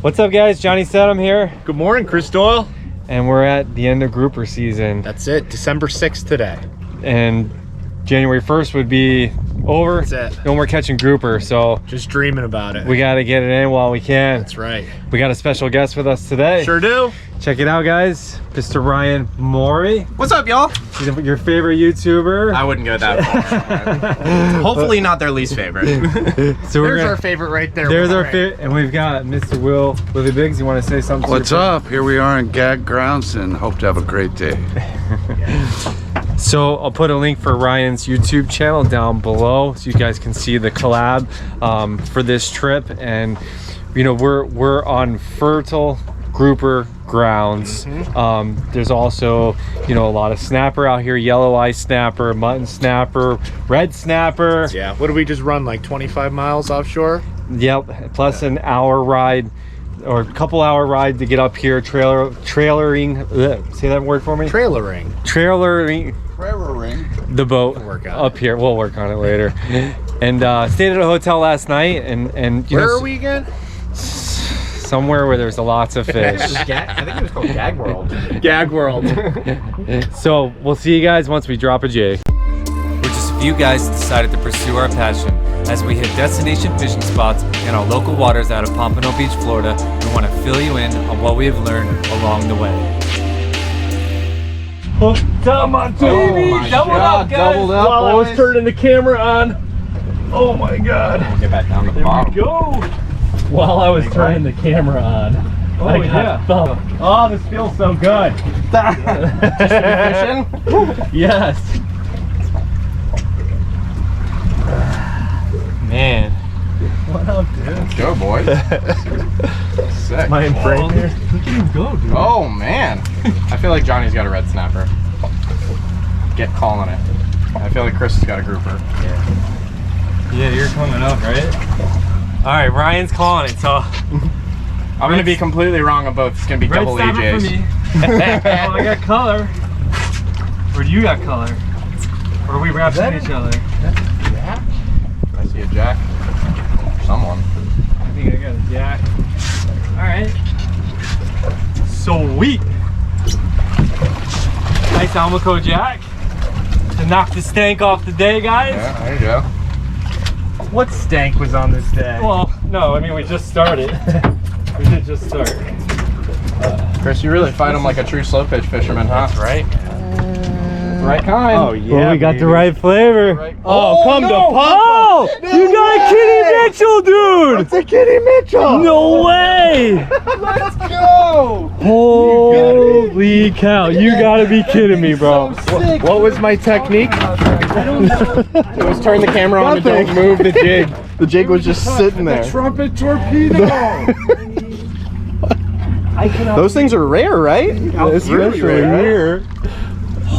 What's up, guys? Johnny Sedum here. Good morning, Chris Doyle. And we're at the end of grouper season. That's it, December 6th today. And January 1st would be over. That's it. No more catching grouper, so just dreaming about it. we got to get it in while we can. That's right. We got a special guest with us today. Sure do. Check it out, guys. Mr. Ryan Morie. What's up, y'all? He's your favorite YouTuber. I wouldn't go that far. Hopefully not their least favorite. So There's our favorite right there. There's our favorite, and we've got Mr. Will Willie Biggs. You want to say something? What's up? Here we are in Gag Grounds and hope to have a great day. So I'll put a link for Ryan's YouTube channel down below so you guys can see the collab for this trip. And you know, we're on fertile grouper grounds. There's also, you know, a lot of snapper out here, yellow eye snapper, mutton snapper, red snapper. Yeah, what do we just run, like 25 miles offshore? Yep, plus an hour ride or a couple hour ride to get up here, trailering, say that word for me? Trailering the boat up here. We'll work on it later. And stayed at a hotel last night, and where are we again? Somewhere where there's lots of fish. I think it was called Gag World. Gag World. So we'll see you guys once we drop a jig. We're just a few guys who decided to pursue our passion. As we hit destination fishing spots in our local waters out of Pompano Beach, Florida, we want to fill you in on what we have learned along the way. Hooked up on TV, doubled up, guys. Doubled up. While I was turning the camera on. Oh my God. We'll get back down to the bottom. Go. While I was turning the camera on, I got thumped. Oh, this feels so good. Fishing? Yes. Man. What up, dude? Let's go, boys. Sick. Am I in frame here? Look at him go, dude. Oh, man. I feel like Johnny's got a red snapper. Get calling it. I feel like Chris has got a grouper. Yeah, you're coming up, right? All right, Ryan's calling it, so I'm going to be completely wrong on both. It's going to be double snapper for AJs. me. Oh, I got color. Or do you got color? Or are we wrapped in each other? Jack? I see a jack. Someone. I think I got a jack. All right. Sweet. Nice Almaco jack to knock the stank off the day, guys. Yeah, there you go. What stank was on this day? Well, no, I mean, we just started. We did just start. Chris, you really fight him like a true slow pitch fisherman, huh? That's right. Right kind. Oh, yeah. Well, we got the right flavor. Right. Oh, come to Papa. Oh, you got a Kitty Mitchell, dude. It's a Kitty Mitchell. No way. Let's go. Holy cow. You gotta be kidding me, bro. What was my technique? It was turn the camera on and don't move the jig. The jig was just sitting there. Trumpet torpedo! Those things are rare, right? Especially here.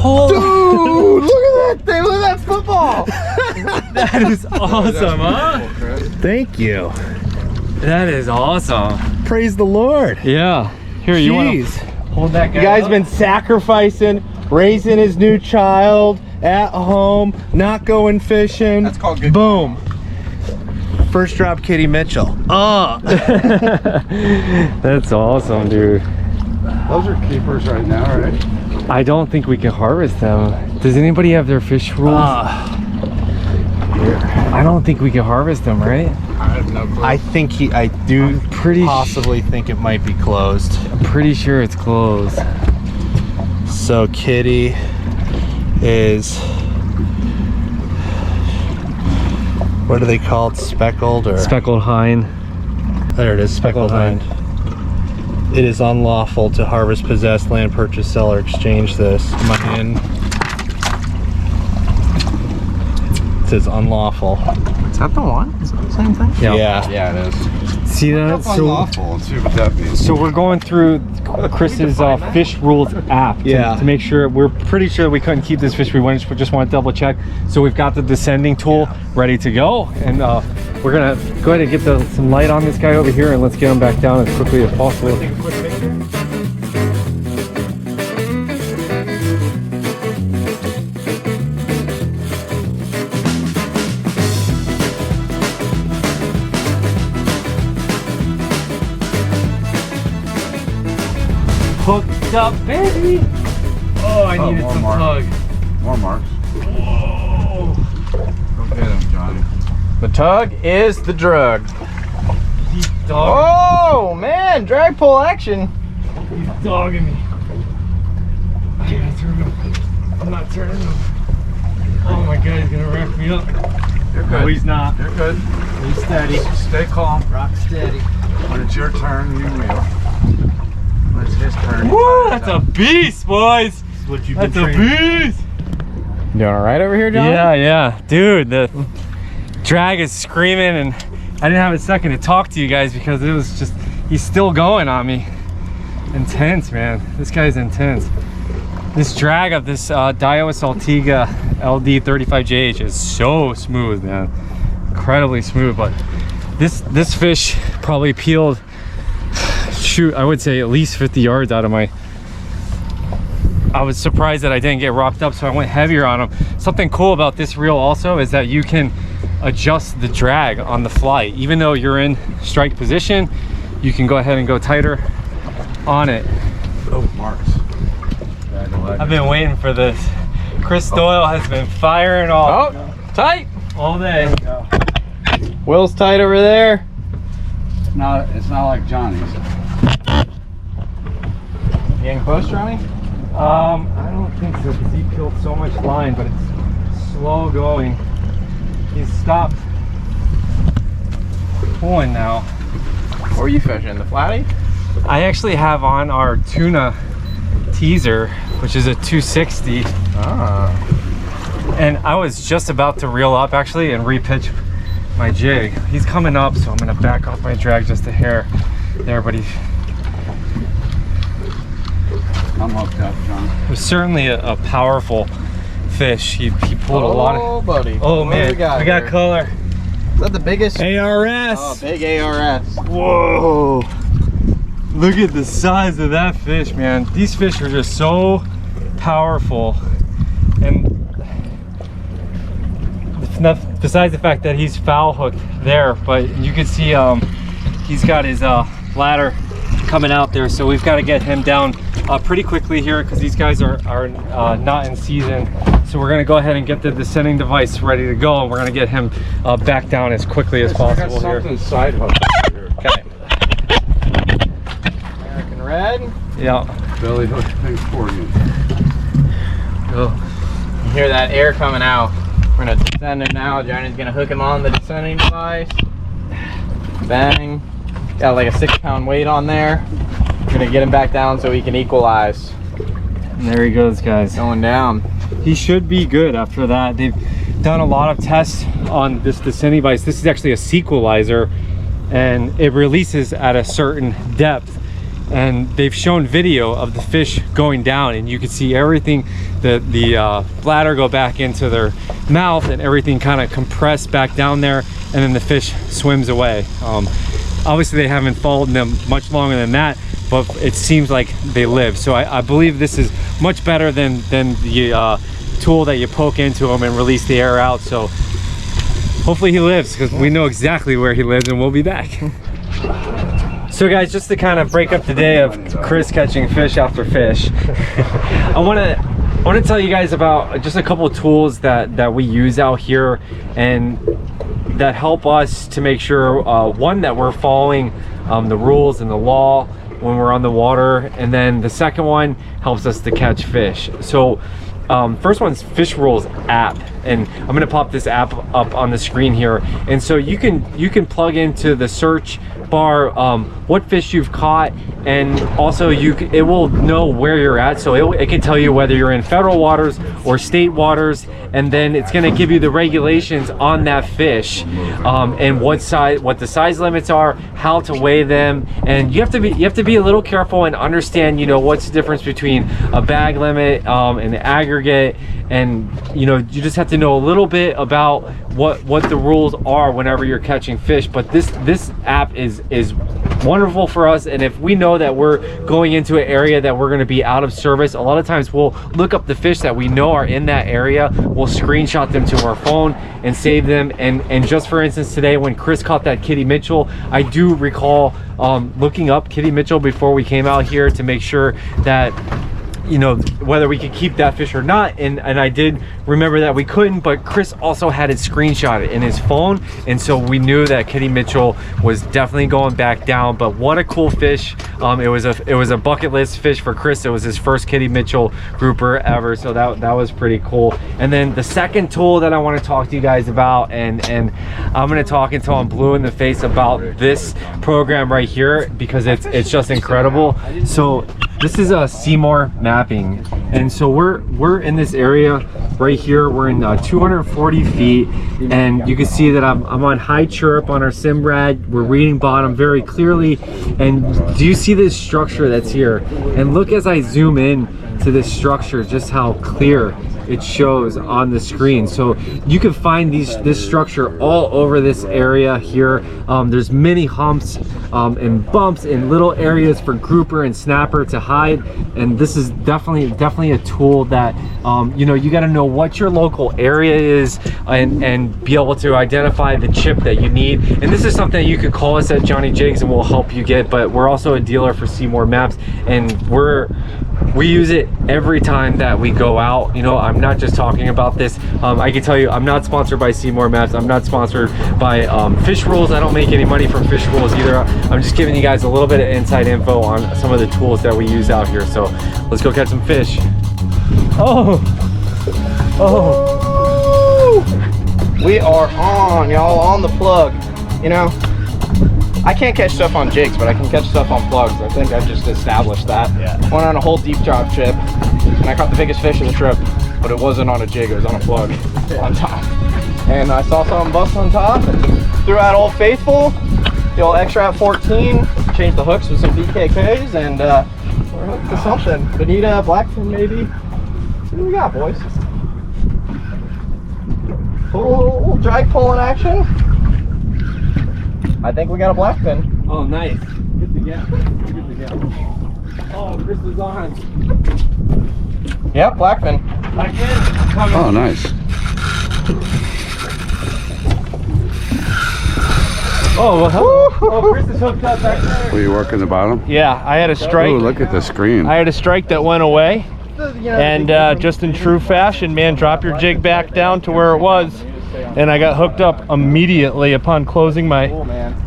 Dude, look at that thing! Look at that football! That is awesome, huh? Thank you. That is awesome. Praise the Lord. Yeah. Here, you want to hold that guy You guys up? been sacrificing, raising his new child at home, not going fishing. That's called good. Boom. First drop Kitty Mitchell. That's awesome, dude. Those are keepers right now, right? I don't think we can harvest them. Does anybody have their fish rules? I don't think we can harvest them, right? I have no clue. I think I do possibly think it might be closed. I'm pretty sure it's closed. So Kitty is, what are they called? Speckled or? Speckled hind. There it is, speckled hind. It is unlawful to harvest, possess, land, purchase, sell, or exchange this. Am I in? It says unlawful. Is that the one? Is that the same thing? Yeah. Yeah, it is. See that? That's unlawful. Let's see what that means. So we're going through Chris's fish rules app to make sure. We're pretty sure we couldn't keep this fish. We just want to double check. So we've got the descending tool ready to go, and we're gonna go ahead and get some light on this guy over here, and let's get him back down as quickly as possible. Take a quick picture. Hooked up, baby. Oh, I needed more some marks. tug. More marks. Whoa. Go get him, Johnny. The tug is the drug. He's dogging, Oh man, drag pull action. he's dogging me. I gotta turn him. I'm not turning him. Oh my god, he's gonna wrap me up. You're good. No, he's not. You're good. He's steady. Stay calm. Rock steady. When it's your turn, you wheel. When it's his turn. you Woo, let it that's a down. beast, boys. This is what you've That's been a training. beast. You doing all right over here, John? Yeah, dude, the drag is screaming, and I didn't have a second to talk to you guys because it was just, he's still going on me. Intense, man. This guy's intense. This drag of this Daiwa Saltiga LD35JH is so smooth, man. Incredibly smooth, but this fish probably peeled, shoot, I would say at least 50 yards out of my. I was surprised that I didn't get rocked up, so I went heavier on him. Something cool about this reel also is that you can adjust the drag on the fly. Even though you're in strike position, you can go ahead and go tighter on it. Oh, marks. I've been waiting for this. Chris Doyle has been firing off Oh, tight. all day. Will's tight over there. It's not like Johnny's. You getting close, Johnny? I don't think so because he peeled so much line, but it's slow going. He's stopped pulling now. Where are you fishing? The flatty? I actually have on our tuna teaser, which is a 260, Ah. and I was just about to reel up actually and repitch my jig. He's coming up, so I'm gonna back off my drag just a hair there, but it I'm hooked up, John. was certainly a powerful fish. He pulled a lot of. Oh, buddy. Oh What do man, we got got here? color. Is that the biggest? ARS. Oh, big ARS. Whoa! Look at the size of that fish, man. These fish are just so powerful, and besides the fact that he's foul hooked there, but you can see he's got his bladder coming out there, so we've got to get him down pretty quickly here because these guys are not in season. So we're gonna go ahead and get the descending device ready to go, and we're gonna get him back down as quickly as possible I got here. something side hook here. Okay. American red. Yeah. Belly hook thing for you. Oh. You hear that air coming out. We're gonna descend him now. Johnny's gonna hook him on the descending device. Bang. Got like a 6-pound weight on there. We're gonna get him back down so he can equalize. And there he goes, guys. Going down. He should be good after that. They've done a lot of tests on this descending device. This is actually a sequelizer, and it releases at a certain depth. And they've shown video of the fish going down, and you can see everything, the bladder go back into their mouth, and everything kind of compress back down there, and then the fish swims away. Obviously they haven't followed them much longer than that, but it seems like they live. So I believe this is much better than the tool that you poke into him and release the air out. So hopefully he lives, because we know exactly where he lives, and we'll be back. So guys, just to kind of break up the day of Chris catching fish after fish, I want to tell you guys about just a couple of tools that we use out here, and that help us to make sure, one, that we're following the rules and the law when we're on the water, and then the second one helps us to catch fish. So first one's Fish Rules app, and I'm going to pop this app up on the screen here, and so you can plug into the search bar what fish you've caught, and also it will know where you're at, so it can tell you whether you're in federal waters or state waters, and then it's going to give you the regulations on that fish, and what the size limits are, how to weigh them, and you have to be a little careful and understand, what's the difference between a bag limit and the aggregate, and you just have to know a little bit about what the rules are whenever you're catching fish. But this app is wonderful for us. And if we know that we're going into an area that we're going to be out of service, a lot of times we'll look up the fish that we know are in that area, we'll screenshot them to our phone and save them. And just for instance, today when Chris caught that Kitty Mitchell, I do recall looking up Kitty Mitchell before we came out here to make sure that, you know, whether we could keep that fish or not, and I did remember that we couldn't, but Chris also had it screenshotted in his phone, and so we knew that Kitty Mitchell was definitely going back down. But what a cool fish. It was a bucket list fish for Chris. It was his first Kitty Mitchell grouper ever, so that was pretty cool. And then the second tool that I want to talk to you guys about, and I'm going to talk until I'm blue in the face about this program right here, because it's just incredible. So this is a Seymour mapping, and so we're in this area right here. We're in 240 feet, and you can see that I'm on high chirp on our Simbrad. We're reading bottom very clearly, and do you see this structure that's here? And look as I zoom in to this structure, just how clear it shows on the screen. So you can find this structure all over this area here. There's many humps and bumps and little areas for grouper and snapper to hide, and this is definitely a tool that you know, you got to know what your local area is and be able to identify the chip that you need. And this is something you could call us at Johnny Jigs and we'll help you get, but we're also a dealer for Seymour Maps, and we use it every time that we go out. You know, I'm not just talking about this. I can tell you, I'm not sponsored by Seymour Maps. I'm not sponsored by Fish Rules. I don't make any money from Fish Rules either. I'm just giving you guys a little bit of inside info on some of the tools that we use out here. So let's go catch some fish. Oh, We are on, y'all, on the plug. You know, I can't catch stuff on jigs, but I can catch stuff on plugs. I think I've just established that. Yeah. Went on a whole deep drop trip, and I caught the biggest fish of the trip, but it wasn't on a jig, it was on a plug on top. And I saw something bust on top, and threw out Old Faithful, the old extra at 14, changed the hooks with some BKKs, and we're hooked to something. Bonita, blackfin maybe. See what we got, boys. Little drag pulling action. I think we got a blackfin. oh, nice. Good to go. Good to go. Oh, Chris is on. Yep, blackfin. Blackfin coming. Oh, nice. Oh, well, oh, Chris is hooked up back there. Were you working the bottom? Yeah, I had a strike. Oh, look at the screen. I had a strike that went away, and just in true fashion, man, drop your jig back down to where it was, and I got hooked up immediately upon closing my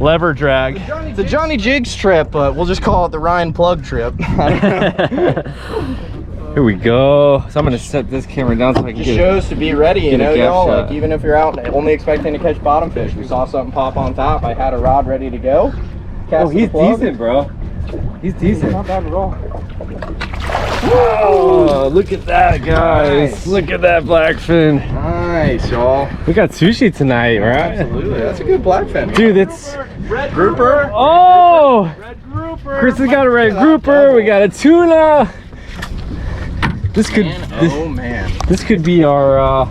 lever drag. It's a Johnny Jigs trip, but we'll just call it the Ryan plug trip. Here we go. So I'm gonna set this camera down so I can Just get shows to be ready, you know, a y'all. gap Like, even if you're out only expecting to catch bottom fish, we saw something pop on top. I had a rod ready to go. Oh, he's decent, bro. He's decent. Not bad at all. Oh, look at that, guys. Nice. Look at that blackfin. Nice, y'all. We got sushi tonight, right? Absolutely, that's a good blackfin. Dude, it's Red grouper. oh, Red grouper. Chris has got a red grouper. We got a tuna. This could Oh man. this could be our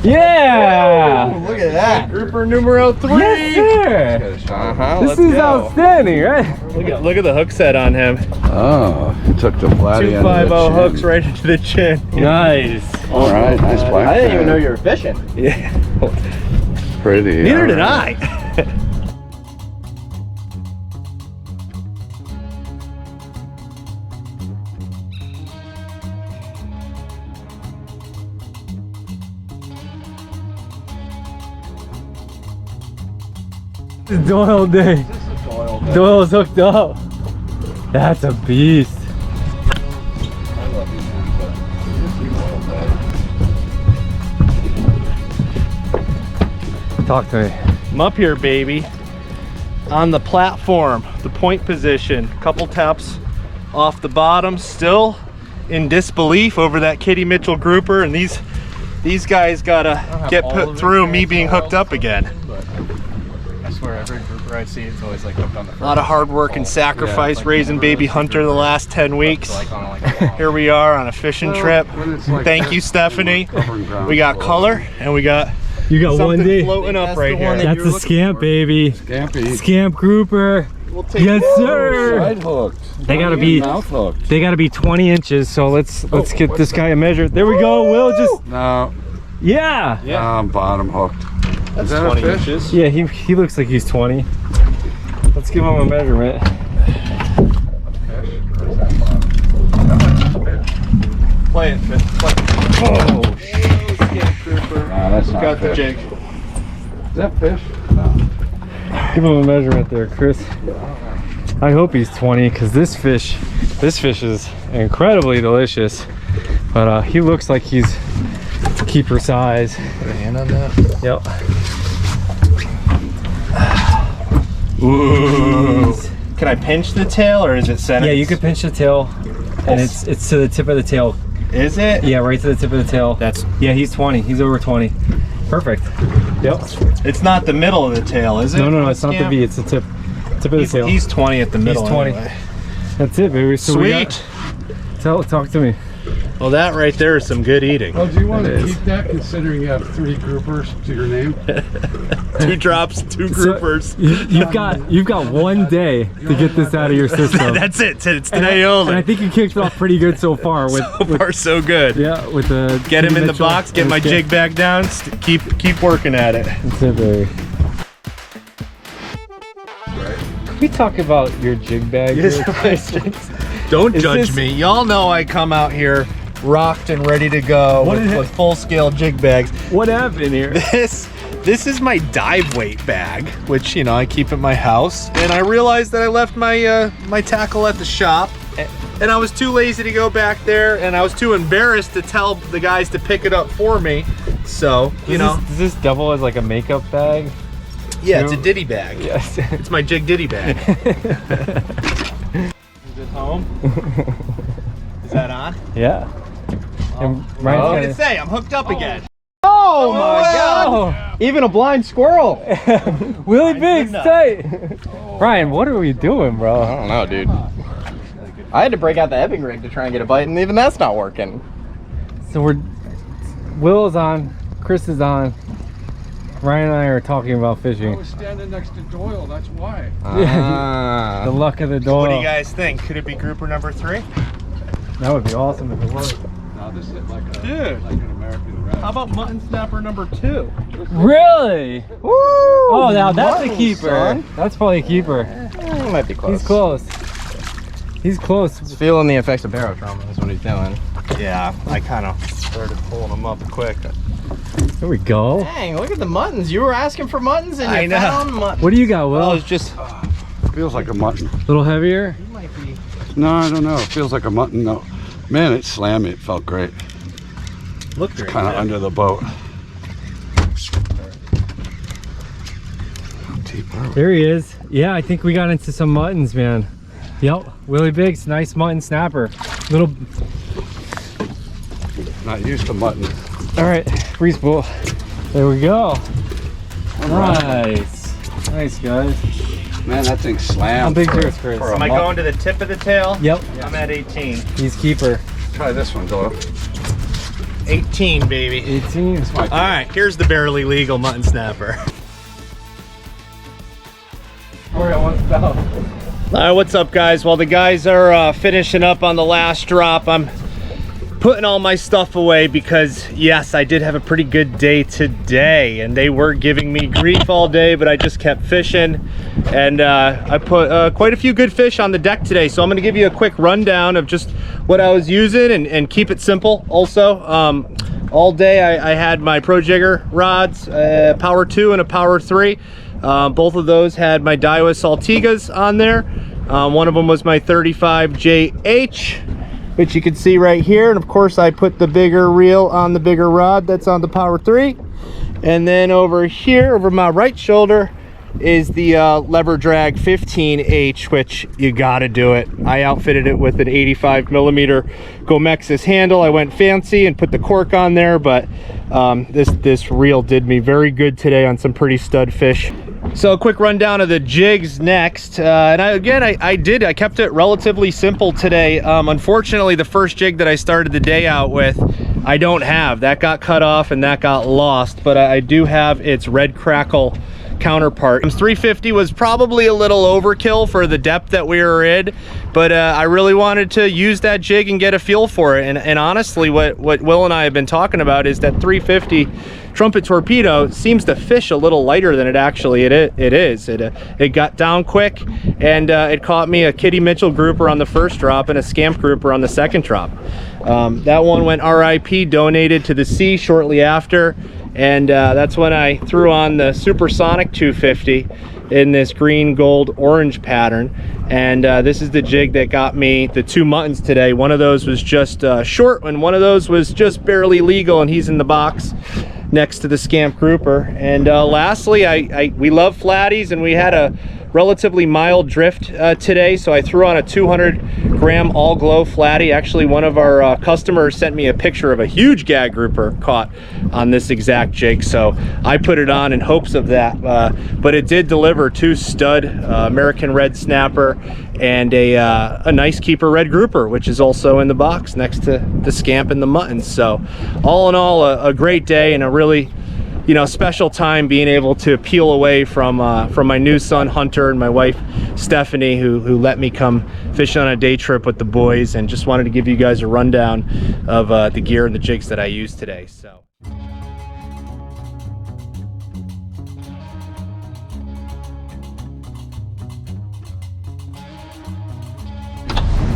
yeah. Ooh, look at that. Grouper numero 3. Yes, sir. Uh-huh. This is outstanding, right? Look at the hook set on him. Oh, it took the flatty end of the 250 chin. hooks right into the chin. Nice. All right, nice black. I didn't even know you were fishing. Yeah. Pretty. Neither all did right. I. It's Doyle day. Doyle's hooked up. That's a beast. Talk to me. I'm up here, baby, on the platform, the point position. Couple taps off the bottom, still in disbelief over that Kitty Mitchell grouper, and these guys gotta get put through me being hooked up again. I swear every grouper I see is always like hooked on the first. A lot of hard work and sacrifice, like raising baby Hunter the last 10 weeks. Like on like Here we are on a fishing trip. When it's like Thank that, you, Stephanie. covering ground We got floor. color, and we got You got one something day. floating up That's right the one here. that That's a scamp, baby. Scampy. Scamp grouper. we'll take Yes, sir. Side hooked. They gotta be Mouth hooked. they gotta be 20 inches. So let's get this guy a measure. There we go. Will just No, yeah. bottom hooked. That's Is that a 20 fish? inches. Yeah, he looks like he's 20. Let's give him a measurement. Play it, fish. Play it. Oh, Nah, that's not Got the fish. jig. Is that fish? No. give him a measurement there, Chris. I hope he's 20 because this fish is incredibly delicious. But he looks like he's keeper size. Put a hand on that. Yep. Ooh. Can I pinch the tail or is it set? Yeah, you could pinch the tail, and it's to the tip of the tail. Is it? Yeah, right to the tip of the tail. Yeah, he's 20. He's over 20. Perfect. Yep. It's not the middle of the tail, is it? No, it's not the V. It's the tip of the tail. He's 20 at the middle. He's 20. Anyway. That's it, baby. So Sweet. Talk to me. Well, that right there is some good eating. Oh, do you want to keep that considering you have 3 groupers to your name? 2 drops, 2 groupers. You've got 1 day to get this out of your system. That's it. It's today only. And I think you kicked it off pretty good so far. So far, so good. Yeah, with the Get him in the Mitchell box. Get and my Skip. jig back down. Keep working at it. That's it, baby. Can we talk about your jig bag? Don't Is judge this- me. Y'all know I come out here rocked and ready to go What is it? with full-scale jig bags. What happened here? This is my dive weight bag, which I keep at my house. And I realized that I left my my tackle at the shop, and I was too lazy to go back there, and I was too embarrassed to tell the guys to pick it up for me. So Does this double as like a makeup bag? yeah, it's a ditty bag. Yes. It's my jig ditty bag. Is it home? Is that on? Yeah. And I was Ryan's gonna say I'm hooked up again. Oh my god! Even a blind squirrel. Willie Biggs tight. Ryan, what are we doing, bro? I don't know, dude. I had to break out the ebbing rig to try and get a bite, and even that's not working. So Will is on, Chris is on. Ryan and I are talking about I fishing. was standing next to Doyle, that's why. Ah. The luck of the door. What do you guys think? Could it be grouper number 3? That would be awesome if it was. No, this is like a Dude. like an American red. How about mutton snapper number 2? Really? Woo! Oh, now that's a Mutton, keeper. son. That's probably a keeper. Might be close. He's close. He's close. He's feeling the effects of barotrauma is what he's doing. Yeah, I kind of started pulling them up quick. There we go. Dang, look at the muttons. You were asking for muttons and I you know. found muttons. What do you got, Will? Well, it's just Feels like a mutton. A little heavier? You might be. No, I don't know. It feels like a mutton. No, man, it slammed me. It felt great. look great. Kind of under the boat. How deep are we? There he is. Yeah, I think we got into some muttons, man. Yep, Willie Biggs, nice mutton snapper. Little. Not used to mutton. All right, free spool. There we go. Nice. Nice, guys. Man, that thing How slammed. big's yours, Chris? for a Am I going to the tip of the tail? Yep, I'm at 18. he's keeper. Try this one, Doyle. 18, baby. 18. All right, here's the barely legal mutton snapper. All right, what's up, guys? While the guys are finishing up on the last drop, I'm putting all my stuff away because, yes, I did have a pretty good day today, and they were giving me grief all day, but I just kept fishing, and I put quite a few good fish on the deck today, so I'm going to give you a quick rundown of just what I was using and keep it simple also. All day I had my Pro Jigger rods, Power 2 and a Power 3. Both of those had my Daiwa Saltigas on there. One of them was my 35JH, which you can see right here. And of course I put the bigger reel on the bigger rod that's on the Power 3. And then over here, over my right shoulder, is the Lever Drag 15H, which you gotta do it. I outfitted it with an 85mm Gomexus handle. I went fancy and put the cork on there, but this reel did me very good today on some pretty stud fish. So a quick rundown of the jigs next, and I kept it relatively simple today. Unfortunately, the first jig that I started the day out with, I don't have. That got cut off and that got lost, but I do have its Red Crackle counterpart. 350 was probably a little overkill for the depth that we were in, but I really wanted to use that jig and get a feel for it. And honestly, what Will and I have been talking about is that 350 trumpet torpedo seems to fish a little lighter than it actually is. It got down quick, and it caught me a Kitty Mitchell grouper on the first drop and a scamp grouper on the second drop. That one went RIP, donated to the sea shortly after, and that's when I threw on the Supersonic 250 in this green, gold, orange pattern. And this is the jig that got me the 2 muttons today. One of those was just short, and one of those was just barely legal, and he's in the box next to the scamp grouper. And lastly, we love flatties, and we had a relatively mild drift today, so I threw on a 200-gram all glow flatty. Actually, one of our customers sent me a picture of a huge gag grouper caught on this exact jig, so I put it on in hopes of that. But it did deliver 2 stud American red snapper and a nice keeper red grouper, which is also in the box next to the scamp and the muttons. So all in all, a great day and a really, you know, special time being able to peel away from my new son Hunter and my wife Stephanie, who let me come fishing on a day trip with the boys, and just wanted to give you guys a rundown of the gear and the jigs that I used today. So.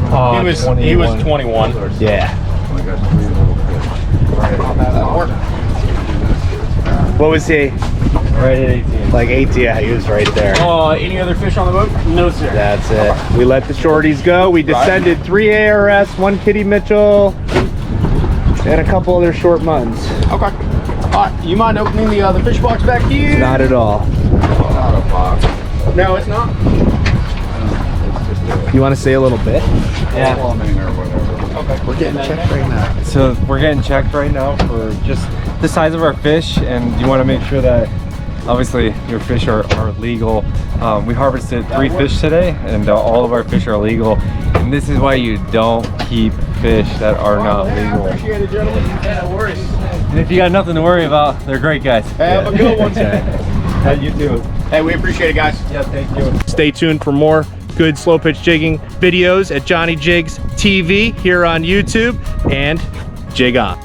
He was 21. Yeah. What was he? Right at 18. Like 18, yeah, he was right there. Any other fish on the boat? No, sir. That's it. We let the shorties go. We descended 3 ARS, 1 Kitty Mitchell, and a couple other short muttons. Okay. All right. You mind opening the fish box back here? Not at all. Not a box. No, it's not. You want to say a little bit? Yeah. Plumbing or whatever. Okay. We're getting checked right now. So we're getting checked right now for just the size of our fish, and you want to make sure that obviously your fish are legal. We harvested 3 fish today, and all of our fish are legal. And this is why you don't keep fish that are not legal. Appreciate it, gentlemen. Yeah, no worries. And if you got nothing to worry about, they're great guys. Have a good one. You too. Hey, we appreciate it, guys. Yeah, thank you. Stay tuned for more good slow pitch jigging videos at Johnny Jigs TV here on YouTube, and jig on.